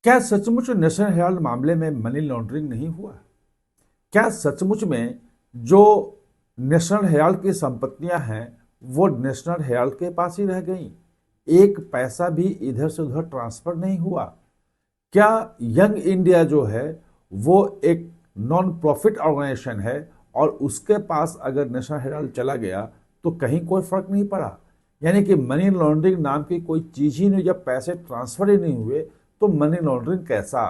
क्या सचमुच national Herald मामले में मनी लॉन्ड्रिंग नहीं हुआ? क्या सचमुच में जो नेशनल हेराल्ड की संपत्तियां हैं वो नेशनल हेराल्ड के पास ही रह गईं? एक पैसा भी इधर से उधर ट्रांसफर नहीं हुआ? क्या यंग इंडिया जो है वो एक नॉन प्रॉफिट ऑर्गेनाइजेशन है और उसके पास अगर नेशनल हेराल्ड चला गया तो कहीं कोई फर्क नहीं पड़ा? यानी कि मनी लॉन्ड्रिंग नाम की कोई चीज ही नहीं, जब पैसे ट्रांसफर ही नहीं हुए तो मनी लॉन्ड्रिंग कैसा?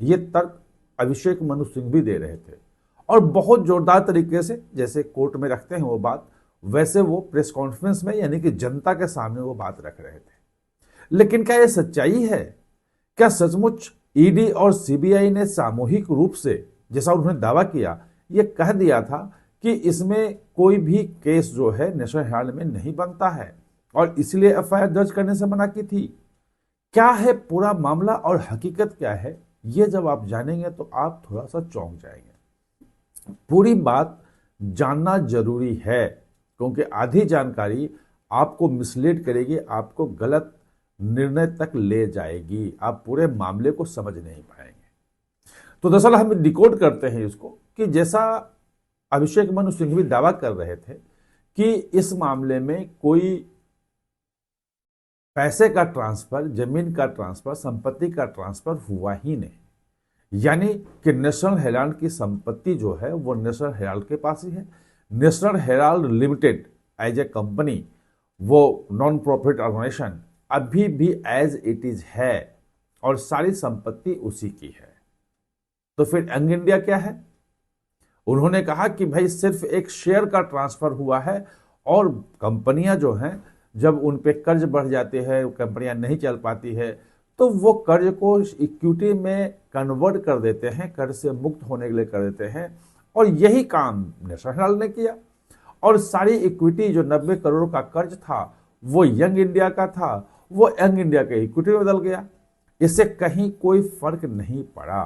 ये तर्क अभिषेक मनु सिंह भी दे रहे थे और बहुत जोरदार तरीके से, जैसे कोर्ट में रखते हैं वो बात, वैसे वो प्रेस कॉन्फ्रेंस में यानी कि जनता के सामने वो बात रख रहे थे। लेकिन क्या ये सच्चाई है? क्या सचमुच ईडी और सीबीआई ने सामूहिक रूप से, जैसा उन्होंने दावा किया, ये कह दिया था कि इसमें कोई भी केस जो है नेशनल हेराल्ड में नहीं बनता है और इसलिए एफआईआर दर्ज करने से मना की थी? क्या है पूरा मामला और हकीकत क्या है, ये जब आप जानेंगे तो आप थोड़ा सा चौंक जाएंगे। पूरी बात जानना जरूरी है क्योंकि आधी जानकारी आपको मिसलीड करेगी, आपको गलत निर्णय तक ले जाएगी, आप पूरे मामले को समझ नहीं पाएंगे। तो दरअसल हम डिकोड करते हैं इसको कि जैसा अभिषेक मनु सिंह भी दावा कर रहे थे कि इस मामले में कोई पैसे का ट्रांसफर, जमीन का ट्रांसफर, संपत्ति का ट्रांसफर हुआ ही नहीं। यानी कि नेशनल हेराल्ड की संपत्ति जो है वो नेशनल हेराल्ड के पास ही है। National Herald Limited as a company, वो नॉन प्रॉफिट ऑर्गेनाइजेशन अभी भी एज इट इज है और सारी संपत्ति उसी की है। तो फिर यंग इंडिया क्या है? उन्होंने कहा कि भाई सिर्फ एक शेयर का ट्रांसफर हुआ है और कंपनियां जो हैं जब उन पे कर्ज बढ़ जाते हैं, कंपनियां नहीं चल पाती है, तो वो कर्ज को इक्विटी में कन्वर्ट कर देते हैं, कर्ज से मुक्त होने के लिए कर देते हैं। और यही काम नेशनल हेराल्ड ने किया और सारी इक्विटी जो 90 करोड़ का कर्ज था वो यंग इंडिया का था, वो यंग इंडिया के इक्विटी में बदल गया। इससे कहीं कोई फर्क नहीं पड़ा।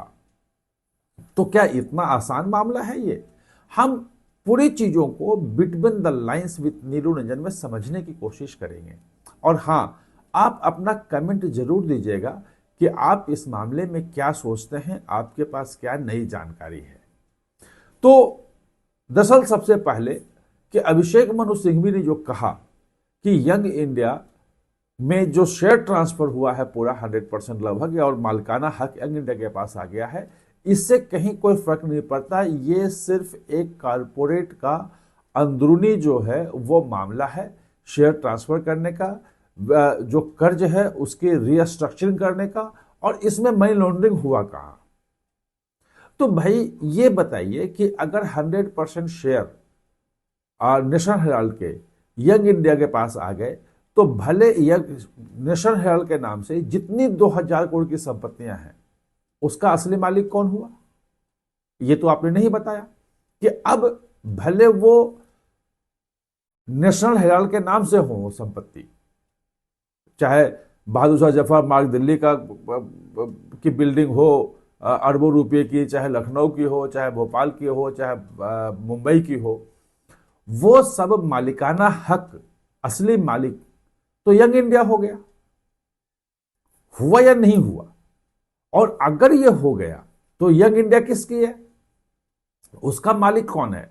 तो क्या इतना आसान मामला है ये? हम पूरी चीजों को बिटवीन द लाइंस विद नीलू रंजन में समझने की कोशिश करेंगे। और हां, आप अपना कमेंट जरूर दीजिएगा कि आप इस मामले में क्या सोचते हैं, आपके पास क्या नई जानकारी है। तो दरअसल सबसे पहले कि अभिषेक मनु सिंघवी ने जो कहा कि यंग इंडिया में जो शेयर ट्रांसफर हुआ है पूरा 100% लगभग, और मालिकाना हक यंग इंडिया के पास आ गया है, इससे कहीं कोई फर्क नहीं पड़ता। ये सिर्फ एक कारपोरेट का अंदरूनी जो है वो मामला है, शेयर ट्रांसफर करने का, जो कर्ज है उसकी रीस्ट्रक्चरिंग करने का, और इसमें मनी लॉन्ड्रिंग हुआ कहां? तो भाई ये बताइए कि अगर 100% शेयर नेशनल हेराल्ड के यंग इंडिया के पास आ गए तो भले नेशनल हेराल्ड के नाम से जितनी 2000 करोड़ की संपत्तियां हैं उसका असली मालिक कौन हुआ? ये तो आपने नहीं बताया कि अब भले वो नेशनल हेराल्ड के नाम से हो संपत्ति, चाहे बहादुर शाह जफर मार्ग दिल्ली का की बिल्डिंग हो अरबों रुपए की, चाहे लखनऊ की हो, चाहे भोपाल की हो, चाहे मुंबई की हो, वो सब मालिकाना हक असली मालिक तो यंग इंडिया हो गया। हुआ या नहीं हुआ? और अगर ये हो गया तो यंग इंडिया किसकी है? उसका मालिक कौन है?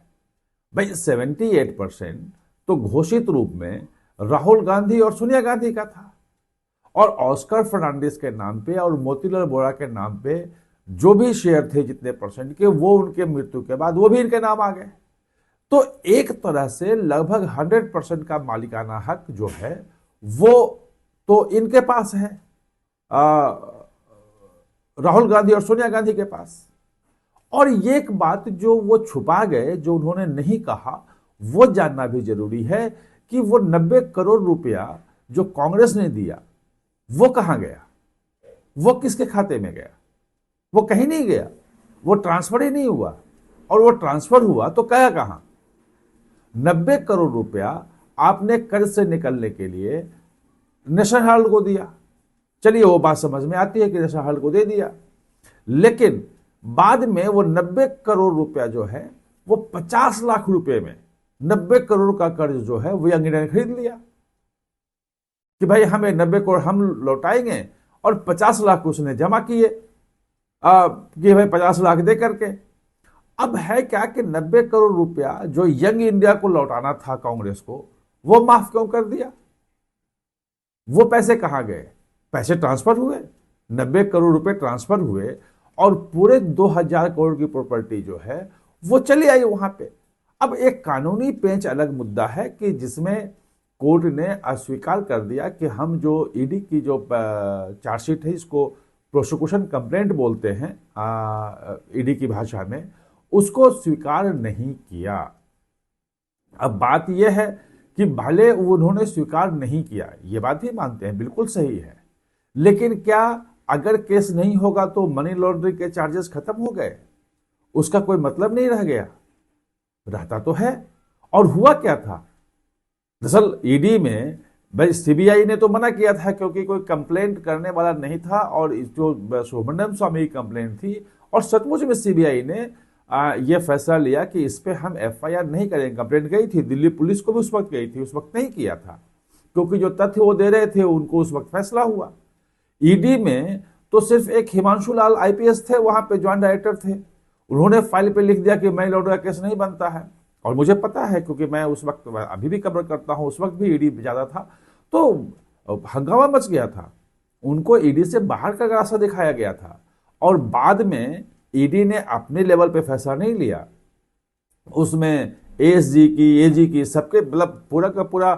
भाई 78% तो घोषित रूप में राहुल गांधी और सोनिया गांधी का था, और ऑस्कर फर्नांडिस के नाम पे और मोतीलाल वोरा के नाम पे जो भी शेयर थे जितने परसेंट के, वो उनके मृत्यु के बाद वो भी इनके नाम आ गए। तो एक तरह से लगभग 100% का मालिकाना हक जो है वो तो इनके पास है, राहुल गांधी और सोनिया गांधी के पास। और ये एक बात जो वो छुपा गए, जो उन्होंने नहीं कहा, वो जानना भी जरूरी है कि वो 90 करोड़ रुपया जो कांग्रेस ने दिया वो कहां गया, वो किसके खाते में गया? वो कहीं नहीं गया, वो ट्रांसफर ही नहीं हुआ। और वो ट्रांसफर हुआ तो गया कहां? 90 करोड़ रुपया आपने कर्ज से निकलने के लिए नेशनल हेराल्ड को दिया। चलिए वो बात समझ में आती है कि नेशनल हेराल्ड को दे दिया, लेकिन बाद में वो 90 करोड़ रुपया जो है वो 50 लाख रुपए में 90 करोड़ का कर्ज जो है वो यंग इंडिया ने खरीद लिया कि भाई हमें 90 करोड़ हम लौटाएंगे और 50 लाख उसने जमा किए कि भाई 50 लाख दे करके। अब है क्या कि 90 करोड़ रुपया जो यंग इंडिया को लौटाना था कांग्रेस को, वो माफ क्यों कर दिया? वो पैसे कहां गए? पैसे ट्रांसफर हुए, 90 करोड़ रुपए ट्रांसफर हुए और पूरे 2000 करोड़ की प्रॉपर्टी जो है वो चली आई वहां पे। अब एक कानूनी पेंच अलग मुद्दा है कि जिसमें कोर्ट ने अस्वीकार कर दिया कि हम जो ईडी की जो चार्जशीट है, इसको प्रोसिक्यूशन कंप्लेंट बोलते हैं ईडी की भाषा में, उसको स्वीकार नहीं किया। अब बात यह है कि भले उन्होंने स्वीकार नहीं किया, ये बात भी मानते हैं, बिल्कुल सही है, लेकिन क्या अगर केस नहीं होगा तो मनी लॉन्ड्रिंग के चार्जेस खत्म हो गए? उसका कोई मतलब नहीं रह गया? रहता तो है। और हुआ क्या था दरअसल ईडी में, भाई सीबीआई ने तो मना किया था क्योंकि कोई कंप्लेंट करने वाला नहीं था, और जो सुब्रमण्यम स्वामी की कंप्लेंट थी, और सचमुच में सीबीआई ने यह फैसला लिया कि इस पे हम एफआईआर नहीं करेंगे। कंप्लेंट गई थी दिल्ली पुलिस को भी, उस वक्त गई थी, उस वक्त नहीं किया था क्योंकि जो तथ्य वो दे रहे थे उनको उस वक्त फैसला हुआ। ईडी में तो सिर्फ एक हिमांशु लाल आईपीएस थे, वहां पे ज्वाइंट डायरेक्टर थे, उन्होंने फाइल पे लिख दिया कि मनी लॉन्ड्रिंग का केस नहीं बनता है। और मुझे पता है क्योंकि मैं उस वक्त, अभी भी कवर करता हूं, उस वक्त भी ईडी ज्यादा था, तो हंगामा मच गया था, उनको ईडी से बाहर का रास्ता दिखाया गया था। और बाद में ईडी ने अपने लेवल पे फैसला नहीं लिया, उसमें एएसजी की, एजी की, सबके मतलब पूरा का पूरा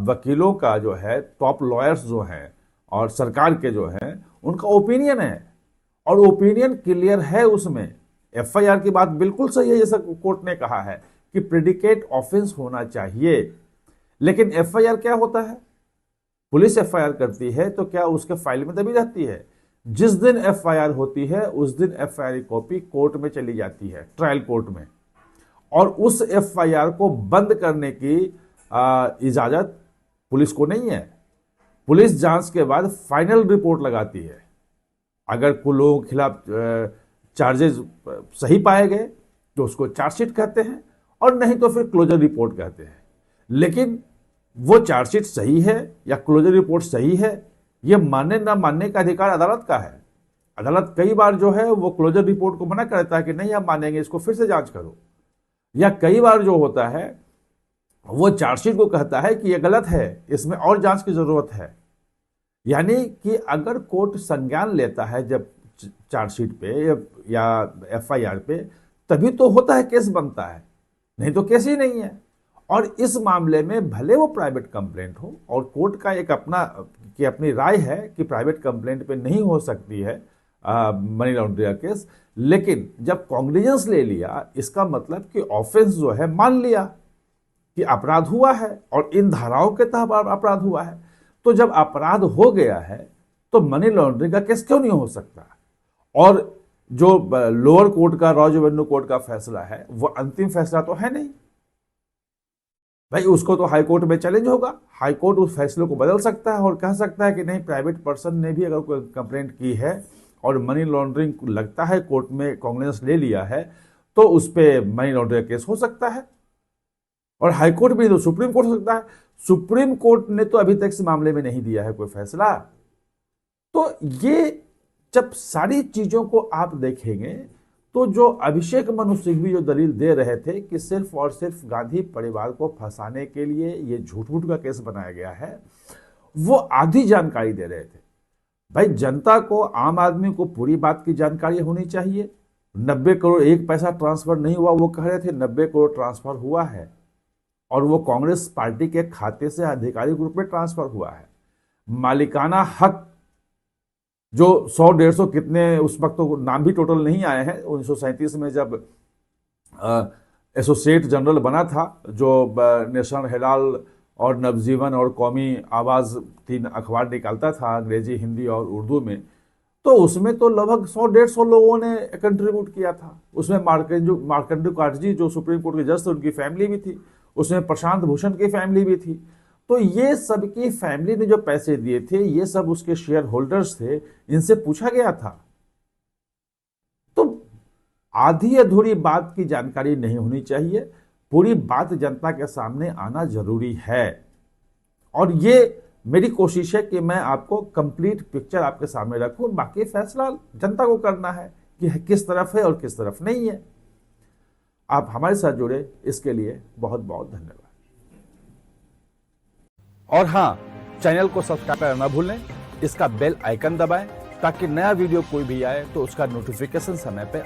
वकीलों का जो है, टॉप लॉयर्स जो हैं और सरकार के जो हैं, उनका ओपिनियन है, और ओपिनियन क्लियर है उसमें। एफआईआर की बात बिल्कुल सही है, जैसा कोर्ट ने कहा है कि प्रेडिकेट ऑफेंस होना चाहिए। लेकिन एफआईआर क्या होता है? पुलिस एफआईआर करती है तो क्या उसके फाइल में दबी रहती है? जिस दिन एफआईआर होती है उस दिन एफआईआर की कॉपी कोर्ट में चली जाती है, ट्रायल कोर्ट में, और उस एफआईआर को बंद करने की इजाजत पुलिस को नहीं है। पुलिस जांच के बाद फाइनल रिपोर्ट लगाती है, अगर कुछ लोगों के खिलाफ चार्जेस सही पाए गए तो उसको चार्जशीट कहते हैं, और नहीं तो फिर क्लोजर रिपोर्ट कहते हैं। लेकिन वो चार्जशीट सही है या क्लोजर रिपोर्ट सही है, ये मानने ना मानने का अधिकार अदालत का है। अदालत कई बार जो है वो क्लोजर रिपोर्ट को मना करता है कि नहीं हम मानेंगे, इसको फिर से जांच करो। या कई बार जो होता है वो चार्जशीट को कहता है कि ये गलत है, इसमें और जांच की जरूरत है। यानी कि अगर कोर्ट संज्ञान लेता है जब चार्जशीट पे या एफआईआर पे, तभी तो होता है, केस बनता है, नहीं तो केस ही नहीं है। और इस मामले में भले वो प्राइवेट कंप्लेंट हो, और कोर्ट का एक अपनी राय है कि प्राइवेट कंप्लेंट पे नहीं हो सकती है मनी लॉन्ड्रिंग का केस, लेकिन जब कॉग्निजेंस ले लिया, इसका मतलब कि ऑफेंस जो है मान लिया कि अपराध हुआ है और इन धाराओं के तहत अपराध हुआ है। तो जब अपराध हो गया है तो मनी लॉन्ड्रिंग का केस क्यों नहीं हो सकता? और जो लोअर कोर्ट का, रॉ रेवेन्यू कोर्ट का फैसला है, वो अंतिम फैसला तो है नहीं भाई, उसको तो हाई कोर्ट में चैलेंज होगा। हाई कोर्ट उस फैसले को बदल सकता है और कह सकता है कि नहीं, प्राइवेट पर्सन ने भी अगर कोई कंप्लेंट की है और मनी लॉन्ड्रिंग लगता है कोर्ट में कॉग्निजेंस ले लिया है, तो उस पर मनी लॉन्ड्रिंग केस हो सकता है। और हाई कोर्ट भी तो सुप्रीम कोर्ट हो सकता है। सुप्रीम कोर्ट ने तो अभी तक इस मामले में नहीं दिया है कोई फैसला। तो ये जब सारी चीजों को आप देखेंगे तो जो अभिषेक मनु सिंघवी जो दलील दे रहे थे कि सिर्फ और सिर्फ गांधी परिवार को फंसाने के लिए ये झूठ का केस बनाया गया है, वो आधी जानकारी दे रहे थे। भाई जनता को, आम आदमी को पूरी बात की जानकारी होनी चाहिए। 90 करोड़ एक पैसा ट्रांसफर नहीं हुआ, वो कह रहे थे 90 करोड़ ट्रांसफर हुआ है, और वो कांग्रेस पार्टी के खाते से आधिकारिक रूप में ट्रांसफर हुआ है। मालिकाना हक जो 100-150 कितने, उस वक्त तो नाम भी टोटल नहीं आए हैं, 1937 में जब एसोसिएट जनरल बना था, जो नेशनल हेराल्ड और नवजीवन और कौमी आवाज़ 3 अखबार निकालता था, अंग्रेजी, हिंदी और उर्दू में, तो उसमें तो लगभग 100-150 लोगों ने कंट्रीब्यूट किया था। उसमें मार्कंडेय काटजी जो सुप्रीम कोर्ट के जज थे, उनकी फैमिली भी थी, उसमें प्रशांत भूषण की फैमिली भी थी। तो ये सबकी फैमिली ने जो पैसे दिए थे, ये सब उसके शेयर होल्डर्स थे, इनसे पूछा गया था। तो आधी अधूरी बात की जानकारी नहीं होनी चाहिए, पूरी बात जनता के सामने आना जरूरी है। और ये मेरी कोशिश है कि मैं आपको कंप्लीट पिक्चर आपके सामने रखूं, बाकी फैसला जनता को करना है कि किस तरफ है और किस तरफ नहीं है। आप हमारे साथ जुड़े, इसके लिए बहुत बहुत धन्यवाद। और हाँ, चैनल को सब्सक्राइब करना ना भूलें, इसका बेल आइकन दबाएं ताकि नया वीडियो कोई भी आए तो उसका नोटिफिकेशन समय पे